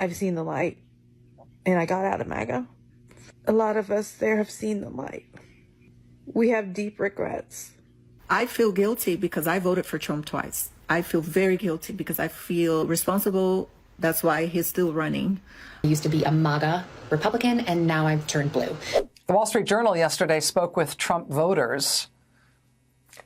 I've seen the light, and I got out of MAGA. A lot of us there have seen the light. We have deep regrets. I feel guilty because I voted for Trump twice. I feel very guilty because I feel responsible. That's why he's still running. I used to be a MAGA Republican, and now I've turned blue. The Wall Street Journal yesterday spoke with Trump voters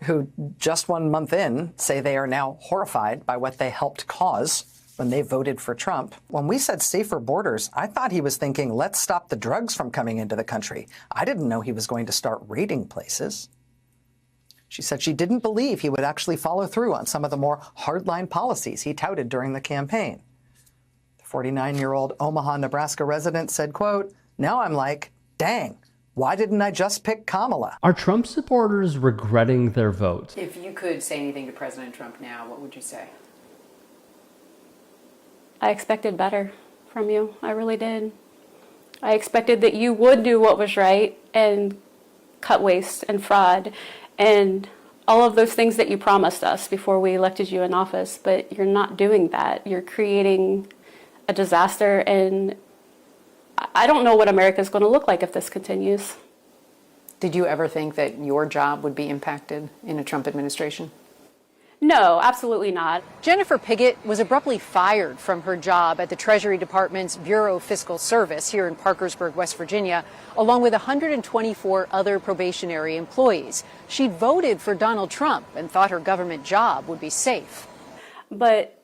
who just 1 month in say they are now horrified by what they helped cause when they voted for Trump. When we said safer borders, I thought he was thinking, let's stop the drugs from coming into the country. I didn't know he was going to start raiding places. She said she didn't believe he would actually follow through on some of the more hardline policies he touted during the campaign. The 49-year-old Omaha, Nebraska resident said, quote, now I'm like, dang, why didn't I just pick Kamala? Are Trump supporters regretting their vote? If you could say anything to President Trump now, what would you say? I expected better from you. I really did. I expected that you would do what was right and cut waste and fraud and all of those things that you promised us before we elected you in office, but you're not doing that. You're creating a disaster, and I don't know what America's going to look like if this continues. Did you ever think that your job would be impacted in a Trump administration? No, absolutely not. Jennifer Piggott was abruptly fired from her job at the Treasury Department's Bureau of Fiscal Service here in Parkersburg, West Virginia, along with 124 other probationary employees. She'd voted for Donald Trump and thought her government job would be safe. But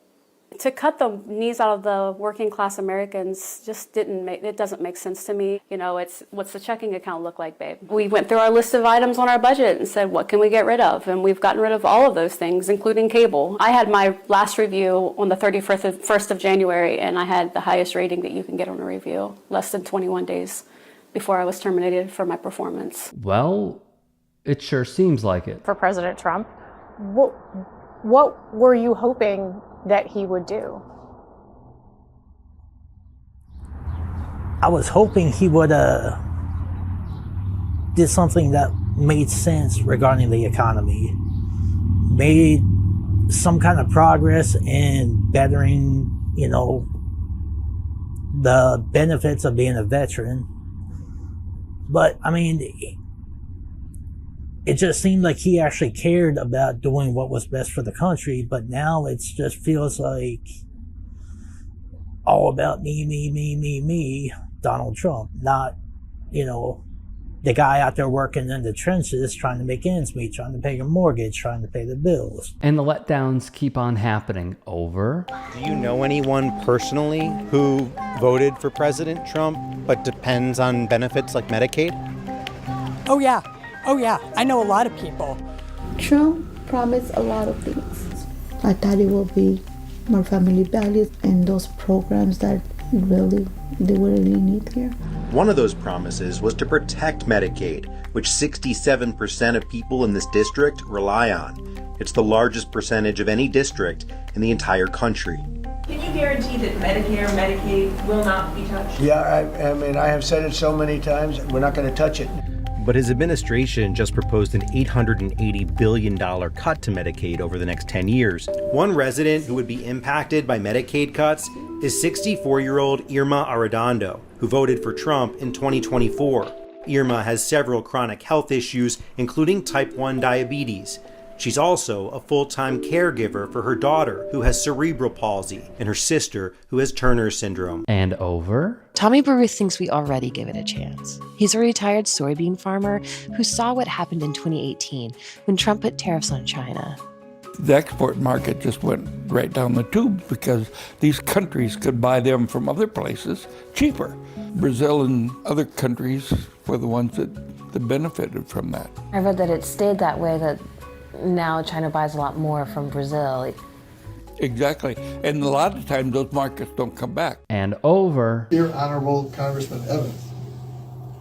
to cut the knees out of the working class Americans just doesn't make sense to me. You know, it's what's the checking account look like, babe? We went through our list of items on our budget and said, what can we get rid of? And we've gotten rid of all of those things, including cable. I had my last review on the 31st of January, and I had the highest rating that you can get on a review, less than 21 days before I was terminated for my performance. Well, it sure seems like it. For President Trump, what were you hoping that he would do? I was hoping he would did something that made sense regarding the economy, made some kind of progress in bettering, the benefits of being a veteran. But I mean, it just seemed like he actually cared about doing what was best for the country, but now it just feels like all about me, Donald Trump, not, the guy out there working in the trenches trying to make ends meet, trying to pay a mortgage, trying to pay the bills. And the letdowns keep on happening. Over. Do you know anyone personally who voted for President Trump but depends on benefits like Medicaid? Oh yeah, I know a lot of people. Trump promised a lot of things. I thought it would be more family values and those programs that they really need here. One of those promises was to protect Medicaid, which 67% of people in this district rely on. It's the largest percentage of any district in the entire country. Can you guarantee that Medicare, Medicaid will not be touched? Yeah, I mean, I have said it so many times, we're not going to touch it. But his administration just proposed an $880 billion cut to Medicaid over the next 10 years. One resident who would be impacted by Medicaid cuts is 64-year-old Irma Arredondo, who voted for Trump in 2024. Irma has several chronic health issues, including type 1 diabetes. She's also a full-time caregiver for her daughter, who has cerebral palsy, and her sister, who has Turner syndrome. And over. Tommy Baruth thinks we already give it a chance. He's a retired soybean farmer who saw what happened in 2018 when Trump put tariffs on China. The export market just went right down the tube because these countries could buy them from other places cheaper. Brazil and other countries were the ones that benefited from that. I read that it stayed that way, that now China buys a lot more from Brazil. Exactly. And a lot of times those markets don't come back. And over. Dear Honorable Congressman Evans,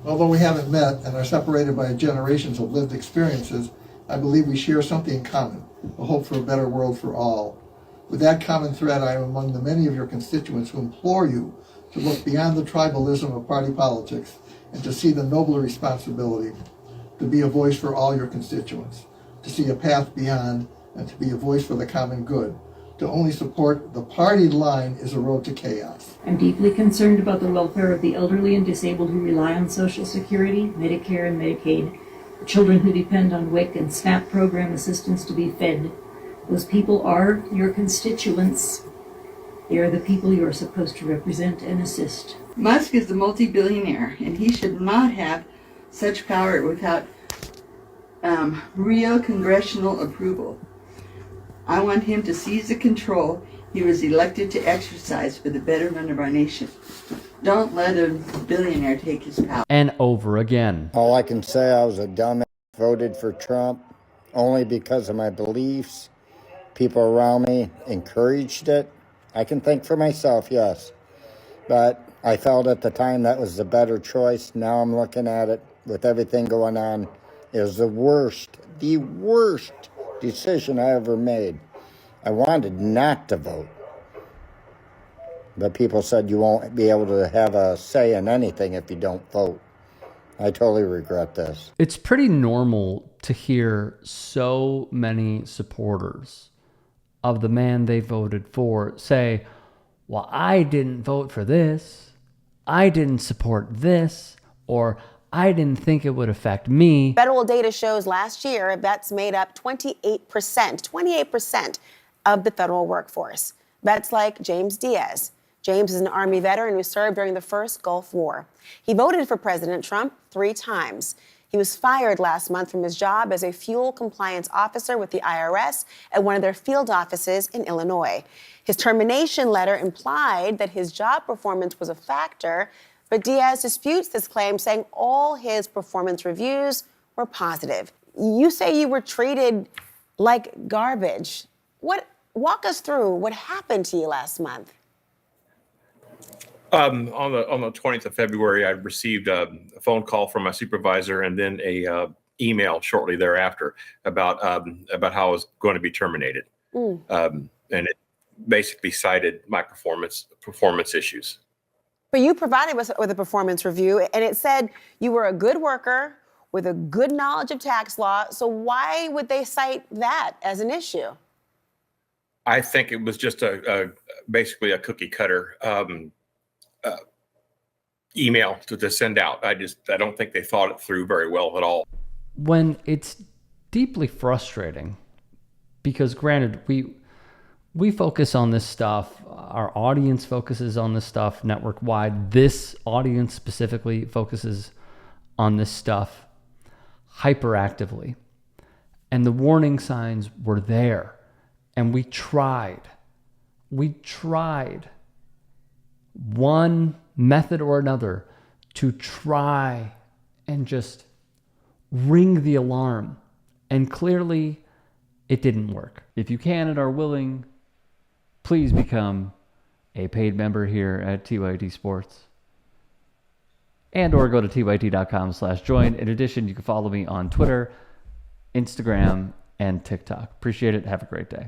although we haven't met and are separated by generations of lived experiences, I believe we share something in common, a hope for a better world for all. With that common thread, I am among the many of your constituents who implore you to look beyond the tribalism of party politics and to see the nobler responsibility to be a voice for all your constituents, to see a path beyond, and to be a voice for the common good, To only support the party line is a road to chaos. I'm deeply concerned about the welfare of the elderly and disabled who rely on Social Security, Medicare, and Medicaid, the children who depend on WIC and SNAP program assistance to be fed. Those people are your constituents. They are the people you are supposed to represent and assist. Musk is a multi-billionaire, and he should not have such power without real congressional approval. I want him to seize the control he was elected to exercise for the betterment of our nation. Don't let a billionaire take his power. And over again. All I can say, I was a dumbass, voted for Trump only because of my beliefs. People around me encouraged it. I can think for myself, yes. But I felt at the time that was the better choice. Now I'm looking at it with everything going on. It was the worst decision I ever made. I wanted not to vote. But people said you won't be able to have a say in anything if you don't vote. I totally regret this. It's pretty normal to hear so many supporters of the man they voted for say, well, I didn't vote for this, I didn't support this, or I didn't think it would affect me. Federal data shows last year vets made up 28% of the federal workforce. Vets like James Diaz. James is an Army veteran who served during the first Gulf War. He voted for President Trump 3 times. He was fired last month from his job as a fuel compliance officer with the IRS at one of their field offices in Illinois. His termination letter implied that his job performance was a factor, but Diaz disputes this claim, saying all his performance reviews were positive. You say you were treated like garbage. Walk us through what happened to you last month. On the 20th of February, I received a phone call from my supervisor and then a email shortly thereafter about how I was going to be terminated. And it basically cited my performance issues. But you provided us with a performance review, and it said you were a good worker with a good knowledge of tax law. So why would they cite that as an issue? I think it was just basically a cookie cutter email to send out. I don't think they thought it through very well at all. When it's deeply frustrating, because granted, we focus on this stuff, our audience focuses on this stuff network-wide. This audience specifically focuses on this stuff hyperactively. And the warning signs were there. And we tried one method or another to try and just ring the alarm. And clearly it didn't work. If you can and are willing, please become a paid member here at TYT Sports. And or go to tyt.com/join. In addition, you can follow me on Twitter, Instagram, and TikTok. Appreciate it. Have a great day.